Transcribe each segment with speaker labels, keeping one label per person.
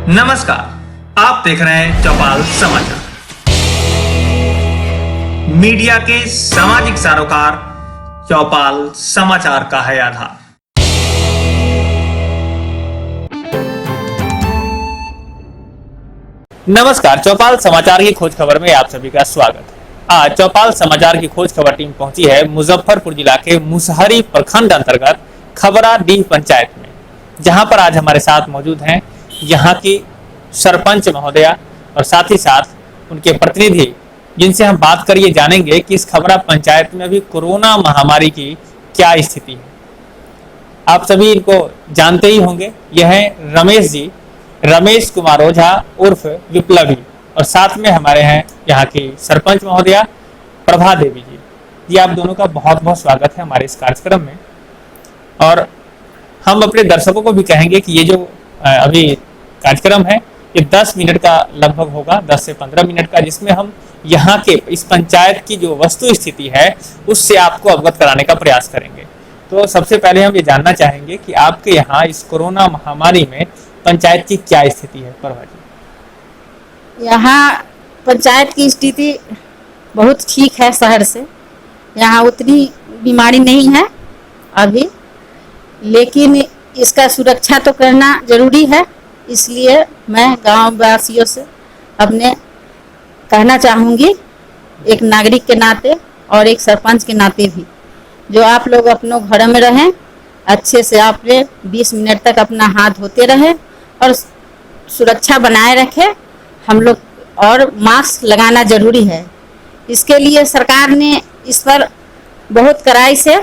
Speaker 1: नमस्कार, आप देख रहे हैं चौपाल समाचार। मीडिया के सामाजिक सरोकार चौपाल समाचार का है आधार। नमस्कार, चौपाल समाचार की खोज खबर में आप सभी का स्वागत है। आज चौपाल समाचार की खोज खबर टीम पहुंची है मुजफ्फरपुर जिला के मुसहरी प्रखंड अंतर्गत खबरा डीह पंचायत में, जहां पर आज हमारे साथ मौजूद हैं यहां की सरपंच महोदया और साथ ही साथ उनके प्रतिनिधि, जिनसे हम बात करिए जानेंगे कि इस खबरा पंचायत में अभी कोरोना महामारी की क्या स्थिति है। आप सभी इनको जानते ही होंगे, यह है रमेश जी, रमेश कुमार ओझा उर्फ विप्लवी, और साथ में हमारे हैं यहाँ की सरपंच महोदया प्रभा देवी जी। ये आप दोनों का बहुत बहुत स्वागत है हमारे इस कार्यक्रम में। और हम अपने दर्शकों को भी कहेंगे कि ये जो अभी कार्यक्रम है ये 10 मिनट का लगभग होगा, 10 से 15 मिनट का, जिसमें हम यहाँ के इस पंचायत की जो वस्तु स्थिति है उससे आपको अवगत कराने का प्रयास करेंगे। तो सबसे पहले हम ये जानना चाहेंगे कि आपके यहाँ इस कोरोना महामारी में पंचायत की क्या स्थिति है। प्रभा जी,
Speaker 2: यहाँ पंचायत की स्थिति बहुत ठीक है। शहर से यहाँ उतनी बीमारी नहीं है अभी, लेकिन इसका सुरक्षा तो करना जरूरी है। इसलिए मैं गांव वासियों से अपने कहना चाहूँगी, एक नागरिक के नाते और एक सरपंच के नाते भी, जो आप लोग अपनों घरों में रहें, अच्छे से आपने 20 मिनट तक अपना हाथ धोते रहें और सुरक्षा बनाए रखें हम लोग, और मास्क लगाना जरूरी है। इसके लिए सरकार ने इस पर बहुत कड़ाई से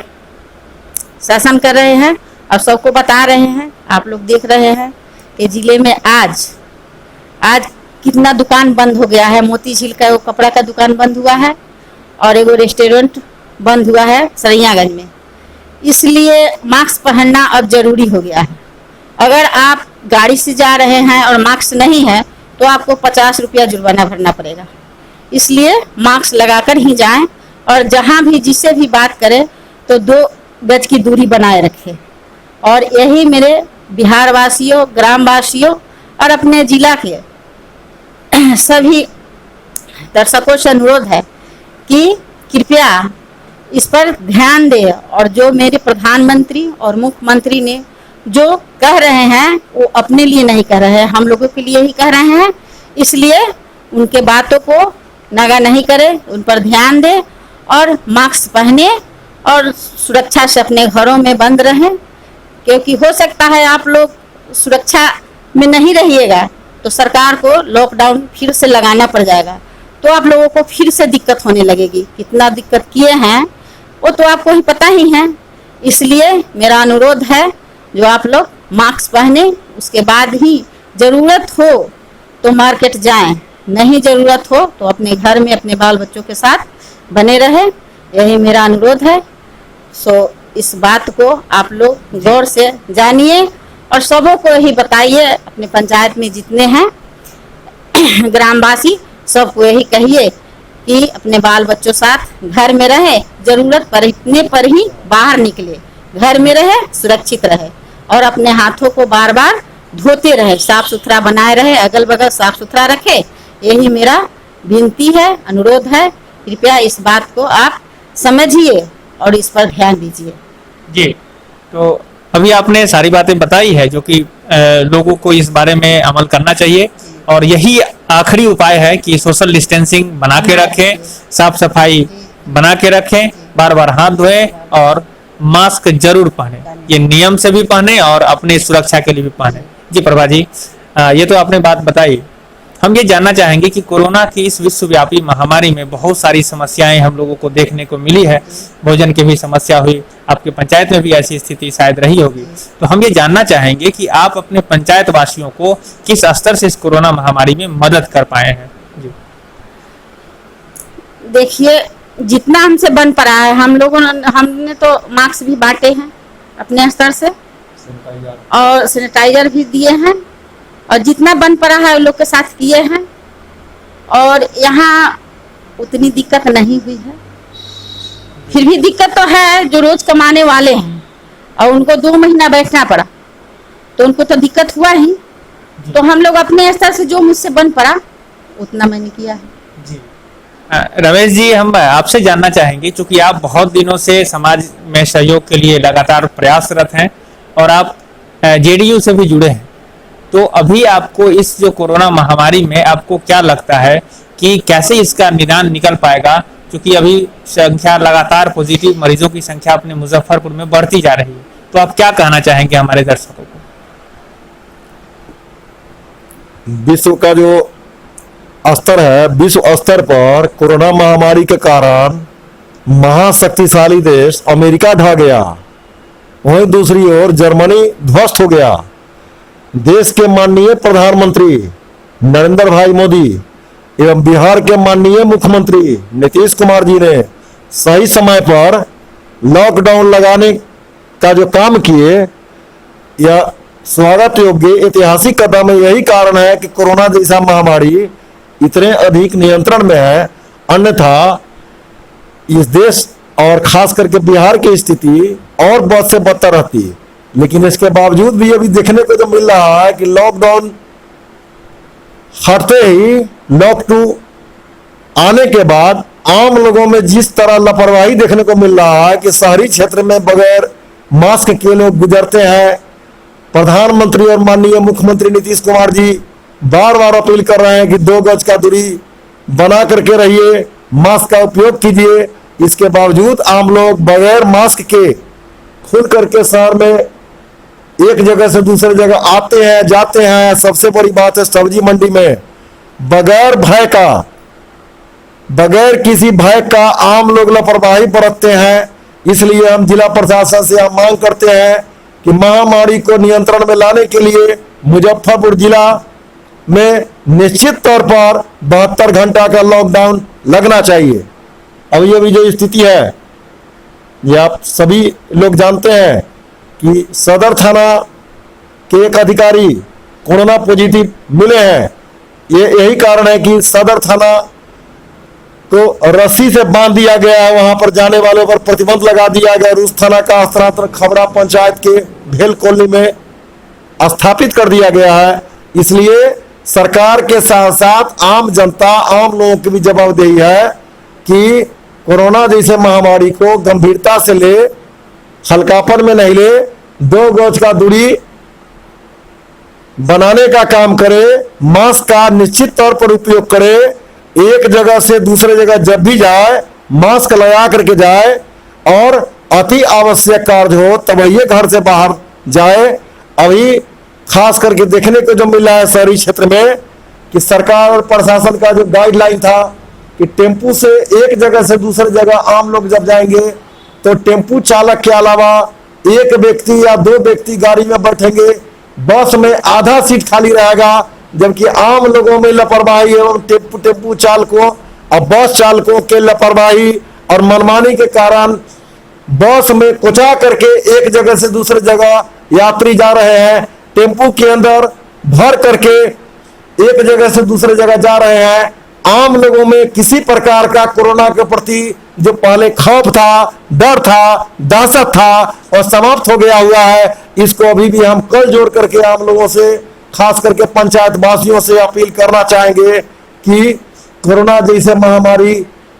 Speaker 2: शासन कर रहे हैं और सबको बता रहे हैं। आप लोग देख रहे हैं कि जिले में आज कितना दुकान बंद हो गया है। मोती झील का वो कपड़ा का दुकान बंद हुआ है और एगो रेस्टोरेंट बंद हुआ है सरियागंज में। इसलिए मास्क पहनना अब जरूरी हो गया है। अगर आप गाड़ी से जा रहे हैं और मास्क नहीं है तो आपको 50 रुपया जुर्माना भरना पड़ेगा। इसलिए मास्क लगाकर ही जाएं और जहां भी जिससे भी बात करें तो 2 गज की दूरी बनाए रखें। और यही मेरे बिहार वासियों, ग्राम वासियों और अपने जिला के सभी दर्शकों से अनुरोध है कि कृपया इस पर ध्यान दें। और जो मेरे प्रधानमंत्री और मुख्यमंत्री ने जो कह रहे हैं वो अपने लिए नहीं कह रहे हैं, हम लोगों के लिए ही कह रहे हैं। इसलिए उनके बातों को नगा नहीं करें, उन पर ध्यान दें और मास्क पहने और सुरक्षा से अपने घरों में बंद रहें। क्योंकि हो सकता है आप लोग सुरक्षा में नहीं रहिएगा तो सरकार को लॉकडाउन फिर से लगाना पड़ जाएगा, तो आप लोगों को फिर से दिक्कत होने लगेगी। कितना दिक्कत किए हैं वो तो आपको ही पता ही है। इसलिए मेरा अनुरोध है, जो आप लोग मास्क पहने, उसके बाद ही ज़रूरत हो तो मार्केट जाएं, नहीं ज़रूरत हो तो अपने घर में अपने बाल बच्चों के साथ बने रहे। यही मेरा अनुरोध है। इस बात को आप लोग गौर से जानिए और सबों को यही बताइए। अपने पंचायत में जितने हैं ग्रामवासी, सबको यही कहिए कि अपने बाल बच्चों साथ घर में रहे, जरूरत पर इतने पर ही बाहर निकले, घर में रहे, सुरक्षित रहे और अपने हाथों को बार बार धोते रहे, साफ सुथरा बनाए रहे, अगल बगल साफ सुथरा रखे। यही मेरा विनती है, अनुरोध है। कृपया इस बात को आप समझिए और इस पर ध्यान दीजिए।
Speaker 1: जी, तो अभी आपने सारी बातें बताई है जो कि लोगों को इस बारे में अमल करना चाहिए, और यही आखिरी उपाय है कि सोशल डिस्टेंसिंग बना के रखें, साफ सफाई बना के रखें, बार बार हाथ धोएं और मास्क जरूर पहने। ये नियम से भी पहने और अपनी सुरक्षा के लिए भी पहने। जी प्रभा जी, ये तो आपने बात बताई। हम ये जानना चाहेंगे कि कोरोना की इस विश्वव्यापी महामारी में बहुत सारी समस्याएं हम लोगों को देखने को मिली है। भोजन की भी समस्या हुई, आपके पंचायत में भी ऐसी स्थिति शायद रही होगी। तो हम ये जानना चाहेंगे कि आप अपने पंचायत वासियों को किस स्तर से इस कोरोना महामारी में मदद कर पाए हैं। जी
Speaker 2: देखिए, जितना हमसे बन पड़ा है हमने तो मास्क भी बांटे हैं अपने स्तर से और सैनिटाइजर भी दिए हैं, और जितना बन पड़ा है लोग के साथ किए हैं। और यहाँ उतनी दिक्कत नहीं हुई है। फिर भी दिक्कत तो है, जो रोज कमाने वाले हैं और उनको 2 महीना बैठना पड़ा तो उनको तो दिक्कत हुआ ही। तो हम लोग अपने स्तर से जो मुझसे बन पड़ा उतना मैंने किया है।
Speaker 1: जी रमेश जी, हम आपसे जानना चाहेंगे, क्योंकि आप बहुत दिनों से समाज में सहयोग के लिए लगातार प्रयासरत हैं और आप जेडीयू से भी जुड़े हैं, तो अभी आपको इस जो कोरोना महामारी में आपको क्या लगता है कि कैसे इसका निदान निकल पाएगा, क्योंकि अभी संख्या लगातार पॉजिटिव मरीजों की संख्या अपने मुजफ्फरपुर में बढ़ती जा रही है, तो आप क्या कहना चाहेंगे हमारे दर्शकों को?
Speaker 3: विश्व का जो स्तर है, विश्व स्तर पर कोरोना महामारी के कारण महाशक्तिशाली देश अमेरिका ढह गया, वहीं दूसरी ओर जर्मनी ध्वस्त हो गया। देश के माननीय प्रधानमंत्री नरेंद्र भाई मोदी एवं बिहार के माननीय मुख्यमंत्री नीतीश कुमार जी ने सही समय पर लॉकडाउन लगाने का जो काम किए, यह स्वागत योग्य ऐतिहासिक कदम है। यही कारण है कि कोरोना जैसा महामारी इतने अधिक नियंत्रण में है, अन्यथा इस देश और खास करके बिहार की स्थिति और बहुत से बदतर रहती। लेकिन इसके बावजूद भी अभी देखने को जो मिल रहा है कि लॉकडाउन हटते ही लॉक 2 आने के बाद आम लोगों में जिस तरह लापरवाही देखने को मिल रहा है कि शहरी क्षेत्र में बगैर मास्क के लोग गुजरते हैं। प्रधानमंत्री और माननीय मुख्यमंत्री नीतीश कुमार जी बार बार अपील कर रहे हैं कि 2 गज का दूरी बना करके रहिए, मास्क का उपयोग कीजिए। इसके बावजूद आम लोग बगैर मास्क के खुल करके शहर में एक जगह से दूसरी जगह आते हैं जाते हैं। सबसे बड़ी बात है, सब्जी मंडी में बगैर भय का, बगैर किसी भय का आम लोग लापरवाही बरतते हैं। इसलिए हम जिला प्रशासन से हम मांग करते हैं कि महामारी को नियंत्रण में लाने के लिए मुजफ्फरपुर जिला में निश्चित तौर पर 72 घंटा का लॉकडाउन लगना चाहिए। अभी अभी जो स्थिति है, ये आप सभी लोग जानते हैं कि सदर थाना के एक अधिकारी कोरोना पॉजिटिव मिले हैं। ये यही कारण है कि सदर थाना को रस्सी से बांध दिया गया है, वहां पर जाने वालों पर प्रतिबंध लगा दिया गया। रूस थाना का स्थानांतरण खबरा पंचायत के भेल कॉलोनी में स्थापित कर दिया गया है। इसलिए सरकार के साथ साथ आम जनता, आम लोगों की भी जवाबदेही है कि कोरोना जैसे महामारी को गंभीरता से ले, हल्कापन में नहीं ले, 2 गज का दूरी बनाने का काम करे, मास्क का निश्चित तौर पर उपयोग करे, एक जगह से दूसरे जगह जब भी जाए मास्क लगा करके जाए, और अति आवश्यक कार्य हो तब ये घर से बाहर जाए। अभी खास करके देखने को जो मिल रहा है शहरी क्षेत्र में कि सरकार और प्रशासन का जो गाइडलाइन था कि टेम्पू से एक जगह से दूसरी जगह आम लोग जब जाएंगे तो टेम्पू चालक के अलावा 1 व्यक्ति या 2 व्यक्ति गाड़ी में बैठेंगे, बस में आधा सीट खाली रहेगा। जबकि आम लोगों में लापरवाही एवं टेम्पू चालकों और बस चालकों के लापरवाही और मनमानी के कारण बस में कुचा करके एक जगह से दूसरी जगह यात्री जा रहे हैं, टेम्पू के अंदर भर करके एक जगह से दूसरी जगह जा रहे हैं। आम लोगों में किसी प्रकार का कोरोना के प्रति जो पहले खौफ था, डर था, दहशत था, और समाप्त हो गया हुआ है। इसको अभी भी हम कल जोड़ करके आम लोगों से, खास करके पंचायत वासियों से अपील करना चाहेंगे कि कोरोना जैसे महामारी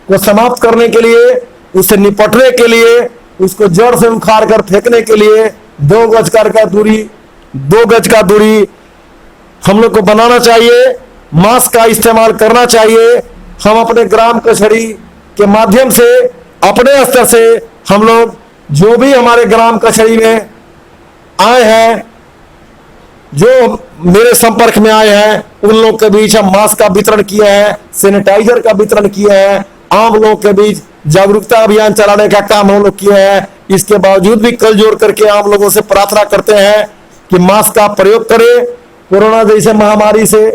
Speaker 3: को समाप्त करने के लिए, उससे निपटने के लिए, उसको जड़ से उखाड़ कर फेंकने के लिए 2 गज का दूरी हम लोग को बनाना चाहिए, मास्क का इस्तेमाल करना चाहिए। हम अपने ग्राम कचहरी के माध्यम से, अपने स्तर से हम लोग जो भी हमारे ग्राम कचहरी में आए हैं, जो मेरे संपर्क में आए हैं, उन लोग के बीच हम मास्क का वितरण किए हैं, सैनिटाइजर का वितरण किए हैं, आम लोगों के बीच जागरूकता अभियान चलाने का काम हम लोग किए हैं। इसके बावजूद भी कल जोड़ करके आम लोगों से प्रार्थना करते हैं कि मास्क का प्रयोग करें, कोरोना जैसे महामारी से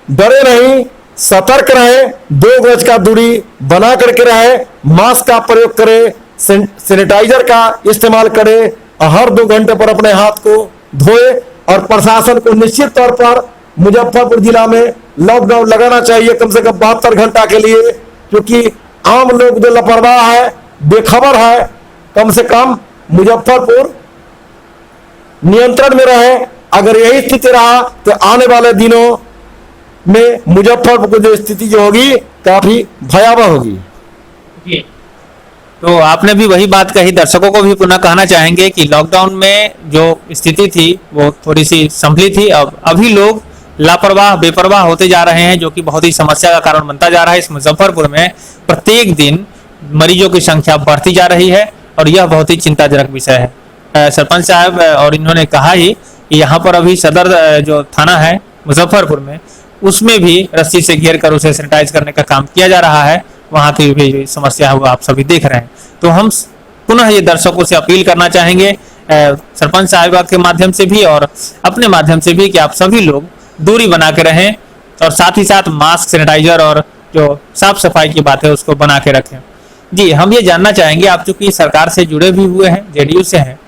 Speaker 3: डरे नहीं, सतर्क रहे, 2 गज का दूरी बना करके रहे, मास्क का प्रयोग करें, सैनिटाइजर का इस्तेमाल करें, हर 2 घंटे पर अपने हाथ को धोए। और प्रशासन को निश्चित तौर पर मुजफ्फरपुर जिला में लॉकडाउन लगाना चाहिए कम से कम 72 घंटा के लिए, क्योंकि आम लोग जो लापरवाह है, बेखबर है, कम से कम मुजफ्फरपुर नियंत्रण में रहे, अगर यही स्थिति रहा तो आने वाले दिनों में मुजफ्फरपुर की जो स्थिति जो होगी काफी भयावह होगी।
Speaker 1: जी। तो आपने भी वही बात कही, दर्शकों को भी पुनः कहना चाहेंगे कि लॉकडाउन में जो स्थिति थी वो थोड़ी सी संभली थी। अब अभी लोग लापरवाह बेपरवाह होते जा रहे हैं, जो कि बहुत ही समस्या का कारण बनता जा रहा है। इस मुजफ्फरपुर में प्रत्येक दिन मरीजों की संख्या बढ़ती जा रही है और यह बहुत ही चिंताजनक विषय है। सरपंच साहब और इन्होंने कहा ही कि यहाँ पर अभी सदर जो थाना है मुजफ्फरपुर में, उसमें भी रस्सी से घेर कर उसे सैनिटाइज करने का काम किया जा रहा है। वहाँ की भी समस्या है वो आप सभी देख रहे हैं। तो हम पुनः ये दर्शकों से अपील करना चाहेंगे सरपंच साहिबा के माध्यम से भी और अपने माध्यम से भी कि आप सभी लोग दूरी बना के रहें और साथ ही साथ मास्क, सैनिटाइजर और जो साफ सफाई की बात है उसको बना के रखें। जी, हम ये जानना चाहेंगे, आप चूंकि सरकार से जुड़े भी हुए हैं, जेडीयू से हैं,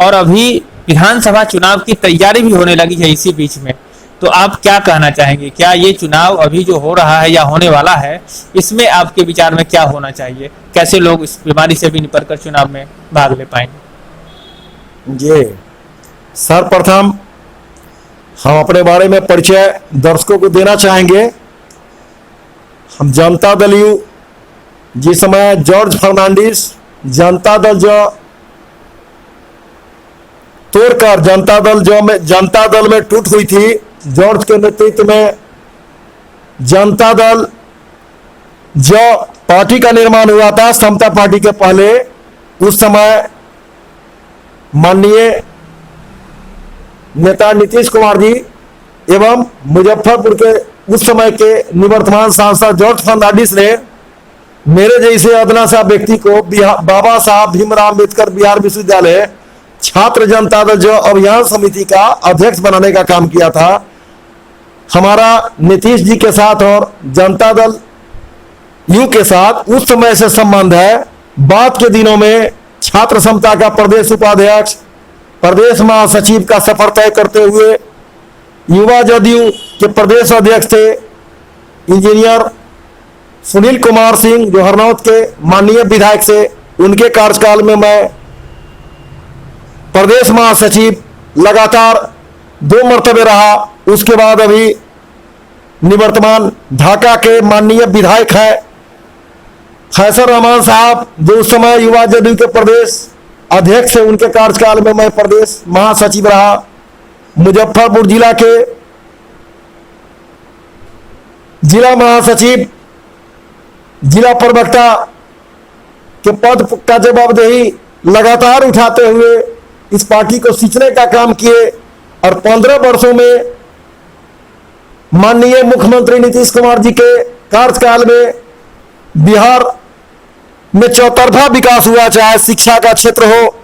Speaker 1: और अभी विधानसभा चुनाव की तैयारी भी होने लगी है इसी बीच में, तो आप क्या कहना चाहेंगे? क्या ये चुनाव अभी जो हो रहा है या होने वाला है, इसमें आपके विचार में क्या होना चाहिए? कैसे लोग इस बीमारी से भी निपटकर चुनाव में भाग ले पाएंगे?
Speaker 3: जी, सर्वप्रथम हम अपने बारे में परिचय दर्शकों को देना चाहेंगे। हम जनता दल यू, जिस समय जॉर्ज फर्नांडिस जनता दल जो तोड़कर जनता दल में टूट हुई थी, जॉर्ज के नेतृत्व में जनता दल जो पार्टी का निर्माण हुआ था समता पार्टी के पहले, उस समय माननीय नेता नीतीश कुमार जी एवं मुजफ्फरपुर के उस समय के निवर्तमान सांसद जॉर्ज फर्नांडिस ने मेरे जैसे अदना सा व्यक्ति को बाबा साहब भीमराव अम्बेडकर बिहार विश्वविद्यालय छात्र जनता दल जो अभियान समिति का अध्यक्ष बनाने का काम किया था। हमारा नीतीश जी के साथ और जनता दल यू के साथ उस समय से संबंध है। बाद के दिनों में छात्र समता का प्रदेश उपाध्यक्ष, प्रदेश महासचिव का सफर तय करते हुए युवा जदयू के प्रदेश अध्यक्ष थे इंजीनियर सुनील कुमार सिंह, जो हरनौत के माननीय विधायक से, उनके कार्यकाल में मैं प्रदेश महासचिव लगातार 2 मर्तबे रहा। उसके बाद अभी निवर्तमान ढाका के माननीय विधायक है फैसल रहमान साहब, जो उस समय युवा जदयू के प्रदेश अध्यक्ष है, उनके कार्यकाल में मैं प्रदेश महासचिव रहा। मुजफ्फरपुर जिला के जिला महासचिव, जिला प्रवक्ता के पद का जवाबदेही लगातार उठाते हुए इस पार्टी को सींचने का काम किए और 15 वर्षों में माननीय मुख्यमंत्री नीतीश कुमार जी के कार्यकाल में बिहार में चौतरफा विकास हुआ, चाहे शिक्षा का क्षेत्र हो,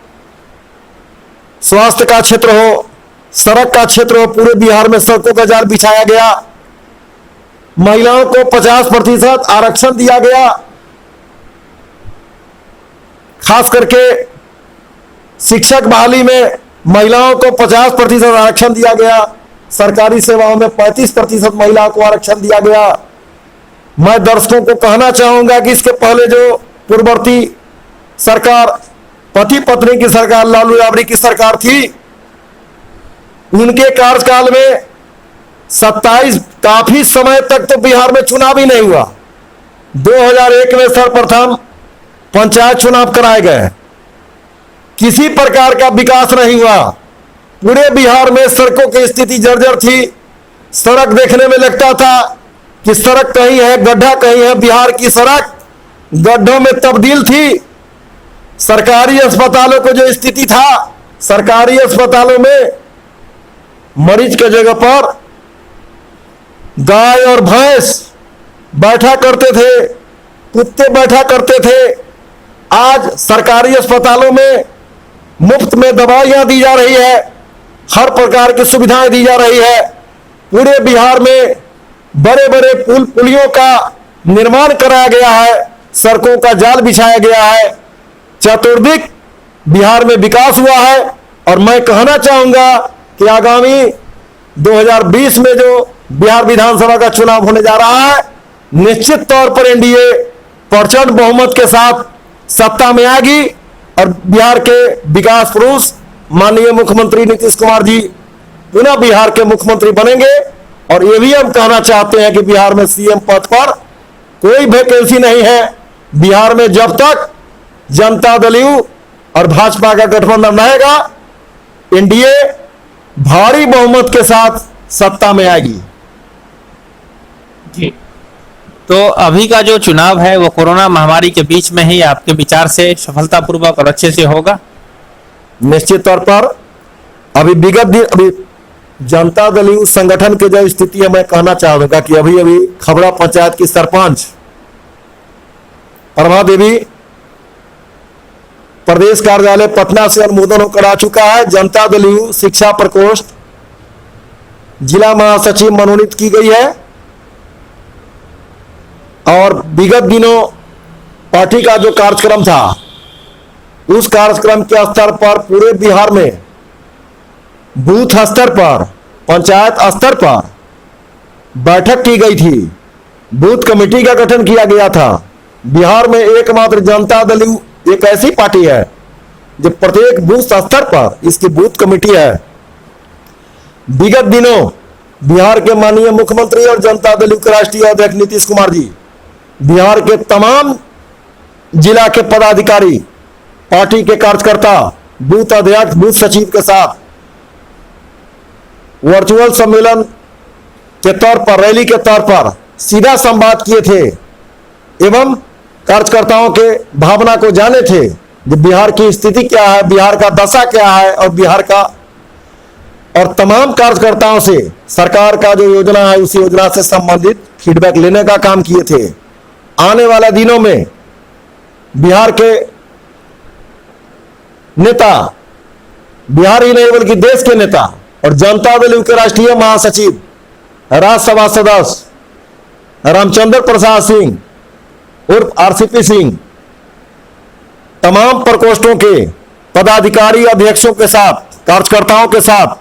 Speaker 3: स्वास्थ्य का क्षेत्र हो, सड़क का क्षेत्र हो। पूरे बिहार में सड़कों का जाल बिछाया गया, महिलाओं को 50% आरक्षण दिया गया, खास करके शिक्षक बहाली में महिलाओं को 50% आरक्षण दिया गया, सरकारी सेवाओं में 35% महिलाओं को आरक्षण दिया गया। मैं दर्शकों को कहना चाहूंगा कि इसके पहले जो पूर्ववर्ती सरकार, पति पत्नी की सरकार, लालू यादव की सरकार थी, उनके कार्यकाल में 27 काफी समय तक तो बिहार में चुनाव ही नहीं हुआ। 2001 में सर्वप्रथम पंचायत चुनाव कराए गए, किसी प्रकार का विकास नहीं हुआ। पूरे बिहार में सड़कों की स्थिति जर्जर थी। सड़क देखने में लगता था कि सड़क कहीं है, गड्ढा कहीं है। बिहार की सड़क गड्ढों में तब्दील थी। सरकारी अस्पतालों को जो स्थिति था, सरकारी अस्पतालों में मरीज के जगह पर गाय और भैंस बैठा करते थे, कुत्ते बैठा करते थे। आज सरकारी अस्पतालों में मुफ्त में दवाइयां दी जा रही है, हर प्रकार की सुविधाएं दी जा रही है। पूरे बिहार में बड़े बड़े पुल पुलियों का निर्माण कराया गया है, सड़कों का जाल बिछाया गया है। चतुर्दिक बिहार में विकास हुआ है। और मैं कहना चाहूंगा कि आगामी 2020 में जो बिहार विधानसभा का चुनाव होने जा रहा है, निश्चित तौर पर एनडीए प्रचंड बहुमत के साथ सत्ता में आएगी और बिहार के विकास पुरुष माननीय मुख्यमंत्री नीतीश कुमार जी पुनः बिहार के मुख्यमंत्री बनेंगे। और ये भी हम कहना चाहते हैं कि बिहार में सीएम पद पर कोई वैकेंसी नहीं है। बिहार में जब तक जनता दल यू और भाजपा का गठबंधन रहेगा, एनडीए भारी बहुमत के साथ सत्ता में आएगी।
Speaker 1: जी, तो अभी का जो चुनाव है वो कोरोना महामारी के बीच में ही आपके विचार से सफलतापूर्वक और अच्छे से होगा?
Speaker 3: निश्चित तौर पर अभी जनता दल यू संगठन की जो स्थिति है, मैं कहना चाहूंगा कि अभी अभी खबड़ा पंचायत की सरपंच प्रभा देवी प्रदेश कार्यालय पटना से अनुमोदन होकर आ चुका है। जनता दल यू शिक्षा प्रकोष्ठ जिला महासचिव मनोनीत की गई है। और विगत दिनों पार्टी का जो कार्यक्रम था, उस कार्यक्रम के स्तर पर पूरे बिहार में बूथ स्तर पर, पंचायत स्तर पर बैठक की गई थी। बूथ कमेटी का गठन किया गया था। बिहार में एकमात्र जनता दल यू एक ऐसी पार्टी है जो प्रत्येक बूथ स्तर पर इसकी बूथ कमेटी है। विगत दिनों बिहार के माननीय मुख्यमंत्री और जनता दल यू के राष्ट्रीय अध्यक्ष नीतीश कुमार जी बिहार के तमाम जिला के पदाधिकारी, पार्टी के कार्यकर्ता, बूथ अध्यक्ष, बूथ सचिव के साथ वर्चुअल सम्मेलन के तौर पर, रैली के तौर पर सीधा संवाद किए थे एवं कार्यकर्ताओं के भावना को जाने थे कि बिहार की स्थिति क्या है, बिहार का दशा क्या है, और बिहार का और तमाम कार्यकर्ताओं से सरकार का जो योजना है उस योजना से संबंधित फीडबैक लेने का काम किए थे। आने वाले दिनों में बिहार के नेता, बिहार ही नहीं बल्कि देश के नेता और जनता दल यू के राष्ट्रीय महासचिव, राज्यसभा सदस्य रामचंद्र प्रसाद सिंह उर्फ आरसीपी सिंह, तमाम प्रकोष्ठों के पदाधिकारी, अध्यक्षों के साथ, कार्यकर्ताओं के साथ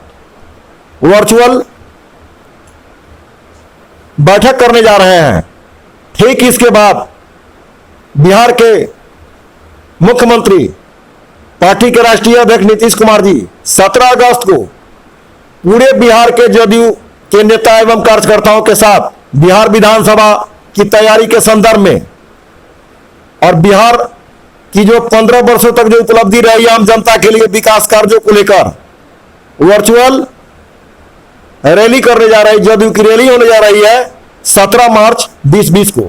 Speaker 3: वर्चुअल बैठक करने जा रहे हैं। ठीक इसके बाद बिहार के मुख्यमंत्री, पार्टी के राष्ट्रीय अध्यक्ष नीतीश कुमार जी 17 अगस्त को पूरे बिहार के जदयू के नेता एवं कार्यकर्ताओं के साथ बिहार विधानसभा की तैयारी के संदर्भ में और बिहार की जो 15 वर्षों तक जो उपलब्धि रही आम जनता के लिए विकास कार्यों को लेकर वर्चुअल रैली करने जा रही, जदयू की रैली होने जा रही है 17 मार्च 2020 को।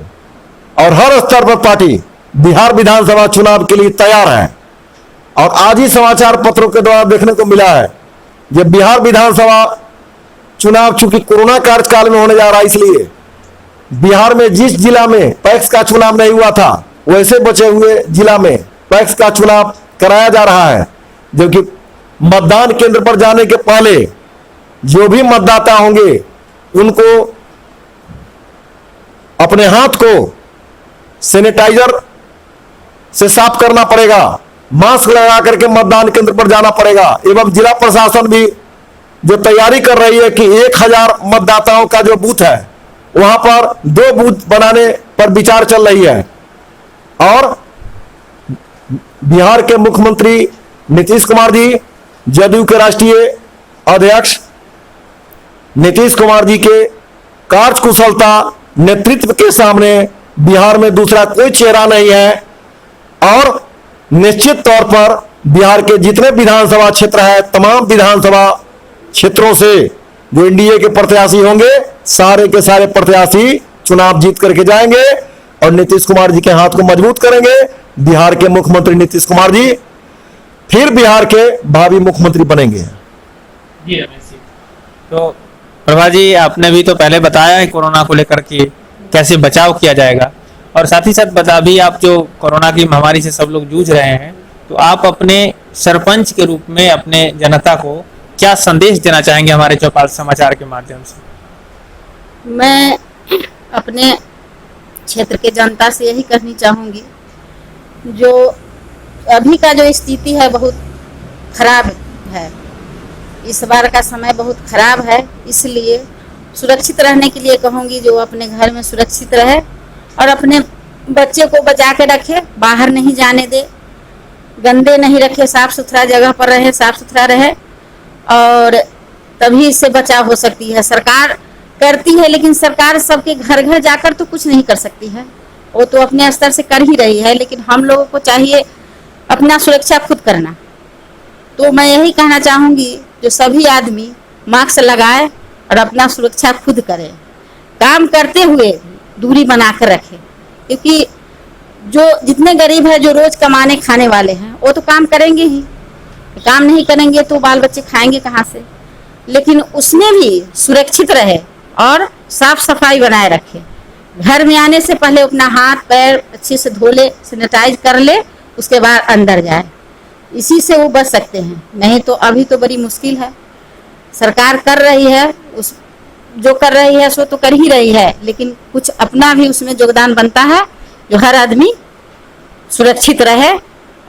Speaker 3: और हर स्तर पर पार्टी बिहार विधानसभा चुनाव के लिए तैयार है। और आज ही समाचार पत्रों के द्वारा देखने को मिला है कि बिहार विधानसभा चुनाव चूंकि कोरोना कार्यकाल में होने जा रहा है, इसलिए बिहार में जिस जिला में पैक्स का चुनाव नहीं हुआ था वैसे बचे हुए जिला में पैक्स का चुनाव कराया जा रहा है। जबकि मतदान केंद्र पर जाने के पहले जो भी मतदाता होंगे उनको अपने हाथ को सैनिटाइजर से साफ करना पड़ेगा, मास्क लगा करके मतदान केंद्र पर जाना पड़ेगा। एवं जिला प्रशासन भी जो तैयारी कर रही है कि 1000 मतदाताओं का जो बूथ है वहां पर 2 बूथ बनाने पर विचार चल रही है। और बिहार के मुख्यमंत्री नीतीश कुमार जी, जदयू के राष्ट्रीय अध्यक्ष नीतीश कुमार जी के कार्यकुशलता, नेतृत्व के सामने बिहार में दूसरा कोई चेहरा नहीं है। और निश्चित तौर पर बिहार के जितने विधानसभा क्षेत्र है, तमाम विधानसभा क्षेत्रों से जो एनडीए के प्रत्याशी होंगे, सारे के सारे प्रत्याशी चुनाव जीत करके जाएंगे और नीतीश कुमार जी के हाथ को मजबूत करेंगे। बिहार के मुख्यमंत्री नीतीश कुमार जी फिर बिहार के भावी मुख्यमंत्री बनेंगे।
Speaker 1: जी रमेश जी, तो प्रभा जी, आपने भी तो पहले बताया है कोरोना को लेकर के कैसे बचाव किया जाएगा, और साथ ही साथ बता भी, आप जो कोरोना की महामारी से सब लोग जूझ रहे हैं, तो आप अपने सरपंच के रूप में अपने जनता को क्या संदेश देना चाहेंगे हमारे चौपाल समाचार के माध्यम से?
Speaker 2: मैं अपने क्षेत्र के जनता से यही कहनी चाहूँगी, जो अभी का जो स्थिति है बहुत खराब है, इस बार का समय बहुत खराब है, इसलिए सुरक्षित रहने के लिए कहूँगी जो अपने घर में सुरक्षित रहे और अपने बच्चे को बचा के रखे, बाहर नहीं जाने दे, गंदे नहीं रखे, साफ सुथरा जगह पर रहे, साफ सुथरा रहे। और तभी इससे बचाव हो सकती है। सरकार करती है, लेकिन सरकार सबके घर घर जाकर तो कुछ नहीं कर सकती है, वो तो अपने स्तर से कर ही रही है, लेकिन हम लोगों को चाहिए अपना सुरक्षा खुद करना। तो मैं यही कहना चाहूंगी, जो सभी आदमी मास्क लगाए और अपना सुरक्षा खुद करें, काम करते हुए दूरी बनाकर रखें, क्योंकि जो जितने गरीब है, जो रोज कमाने खाने वाले हैं, वो तो काम करेंगे ही, काम नहीं करेंगे तो बाल बच्चे खाएंगे कहाँ से। लेकिन उसमें भी सुरक्षित रहे और साफ सफाई बनाए रखे। घर में आने से पहले अपना हाथ पैर अच्छे से धो ले, सैनिटाइज कर ले, उसके बाद अंदर जाए। इसी से वो बच सकते हैं, नहीं तो अभी तो बड़ी मुश्किल है। सरकार कर रही है, उस जो कर रही है सो तो कर ही रही है, लेकिन कुछ अपना भी उसमें योगदान बनता है, जो हर आदमी सुरक्षित रहे,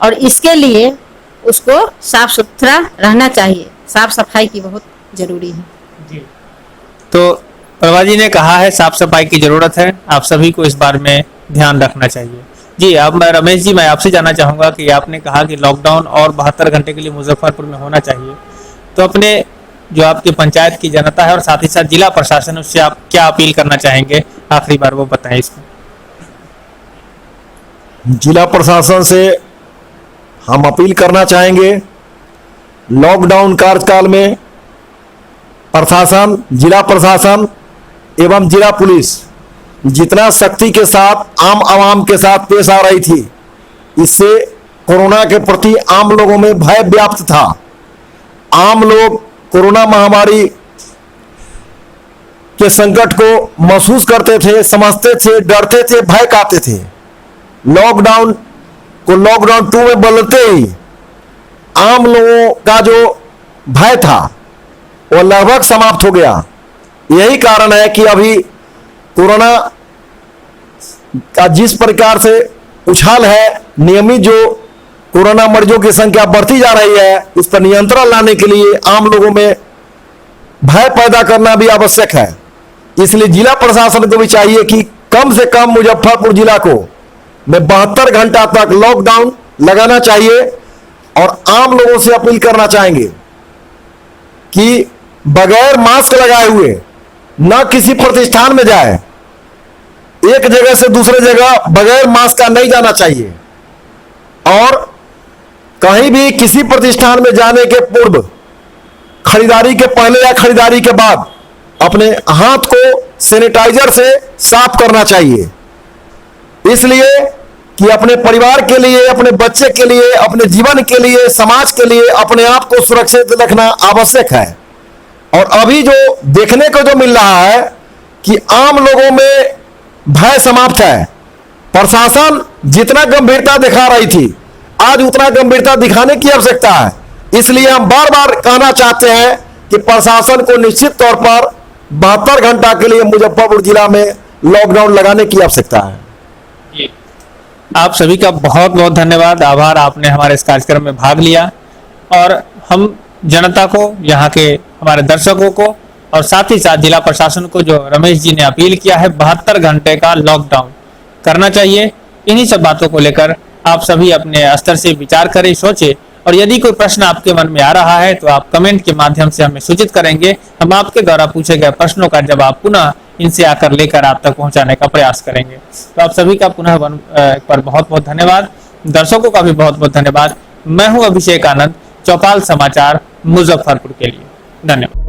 Speaker 2: और इसके लिए उसको साफ सुथरा रहना चाहिए। साफ सफाई की बहुत जरूरी है
Speaker 1: जी। तो प्रभा जी ने कहा है साफ सफाई की जरूरत है, आप सभी को इस बारे में ध्यान रखना चाहिए। जी, अब मैं रमेश जी, मैं आपसे जानना चाहूंगा कि आपने कहा कि लॉकडाउन और 72 घंटे के लिए मुजफ्फरपुर में होना चाहिए, तो अपने जो आपकी पंचायत की जनता है और साथ ही साथ जिला प्रशासन, उससे आप क्या अपील करना चाहेंगे? आखिरी बार वो बताएं इसमें।
Speaker 3: जिला प्रशासन से हम अपील करना चाहेंगे, लॉकडाउन कार्यकाल में प्रशासन, जिला प्रशासन एवं जिला पुलिस जितना सख्ती के साथ आम आवाम के साथ पेश आ रही थी, इससे कोरोना के प्रति आम लोगों में भय व्याप्त था। आम लोग कोरोना महामारी के संकट को महसूस करते थे, समझते थे, डरते थे, भय खाते थे। लॉकडाउन को लॉकडाउन 2 में बदलते ही आम लोगों का जो भय था वो लगभग समाप्त हो गया। यही कारण है कि अभी कोरोना का जिस प्रकार से उछाल है, नियमित जो कोरोना मरीजों की संख्या बढ़ती जा रही है, उस पर नियंत्रण लाने के लिए आम लोगों में भय पैदा करना भी आवश्यक है। इसलिए जिला प्रशासन को भी चाहिए कि कम से कम मुजफ्फरपुर जिला को में 72 घंटा तक लॉकडाउन लगाना चाहिए, और आम लोगों से अपील करना चाहेंगे कि बगैर मास्क लगाए हुए न किसी प्रतिष्ठान में जाए, एक जगह से दूसरे जगह बगैर मास्क का नहीं जाना चाहिए, और कहीं भी किसी प्रतिष्ठान में जाने के पूर्व, खरीदारी के पहले या खरीदारी के बाद अपने हाथ को सैनिटाइजर से साफ करना चाहिए। इसलिए कि अपने परिवार के लिए, अपने बच्चे के लिए, अपने जीवन के लिए, समाज के लिए अपने आप को सुरक्षित रखना आवश्यक है। और अभी जो देखने को जो मिल रहा है कि आम लोगों में भय समाप्त है। प्रशासन जितना गंभीरता दिखा रही थी, आज उतना गंभीरता दिखाने की आवश्यकता है। इसलिए हम बार बार कहना चाहते हैं कि प्रशासन को निश्चित तौर पर 72 घंटा के लिए मुजफ्फरपुर जिला में लॉकडाउन लगाने की आवश्यकता है।
Speaker 1: आप सभी का बहुत बहुत धन्यवाद, आभार, आपने हमारे इस कार्यक्रम में भाग लिया। और हम जनता को, यहाँ के हमारे दर्शकों को और साथ ही साथ जिला प्रशासन को, जो रमेश जी ने अपील किया है 72 घंटे का लॉकडाउन करना चाहिए, इन्हीं सब बातों को लेकर आप सभी अपने स्तर से विचार करें, सोचें। और यदि कोई प्रश्न आपके मन में आ रहा है तो आप कमेंट के माध्यम से हमें सूचित करेंगे। हम आपके द्वारा पूछे गए प्रश्नों का जवाब पुनः इनसे आकर लेकर आप तक पहुंचाने का प्रयास करेंगे। तो आप सभी का पुनः एक बार बहुत बहुत धन्यवाद। दर्शकों का भी बहुत बहुत धन्यवाद। मैं हूं अभिषेक आनंद, चौपाल समाचार मुजफ्फरपुर के लिए। धन्यवाद।